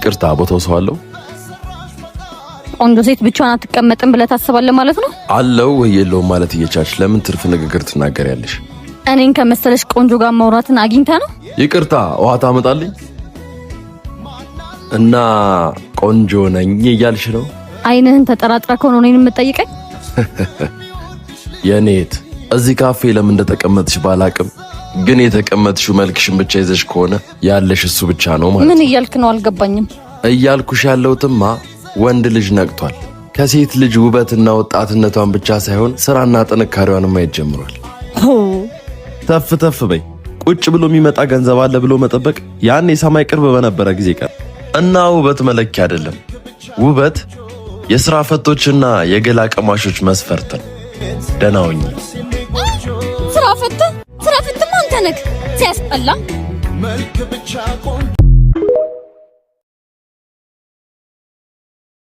ይቅርታ ቦታው ሰው አለው? ቆንጆ ሴት ብቻዋን አትቀመጥም ብለህ ታስባለህ ማለት ነው? አለው ወይ የለውም ማለት እየቻልሽ ለምን ትርፍ ንግግር ትናገሪያለሽ? እኔን ከመሰለሽ ቆንጆ ጋር ማውራትን አግኝታ ነው? ይቅርታ ውሃ ታመጣልኝ? እና ቆንጆ ነኝ እያልሽ ነው? አይንህን ተጠራጥራ ከሆነ እኔን የምትጠይቀኝ? የኔት እዚህ ካፌ ለምን እንደተቀመጥሽ ባላቅም ግን የተቀመጥሽው መልክሽን ብቻ ይዘሽ ከሆነ ያለሽ እሱ ብቻ ነው ማለት። ምን እያልክ ነው? አልገባኝም። እያልኩሽ ያለውትማ ወንድ ልጅ ነቅቷል። ከሴት ልጅ ውበትና ወጣትነቷን ብቻ ሳይሆን ስራና ጥንካሬዋን ማየት ጀምሯል። ተፍ ተፍ በይ። ቁጭ ብሎ የሚመጣ ገንዘብ አለ ብሎ መጠበቅ ያኔ ሰማይ ቅርብ በነበረ ጊዜ ቀር እና ውበት መለኪያ አይደለም። ውበት የሥራ ፈቶችና የገላ ቀማሾች መስፈርት ነው። ደህና ሁኚ። ስራ ፈት አንተ ነህ ሲያስጠላ።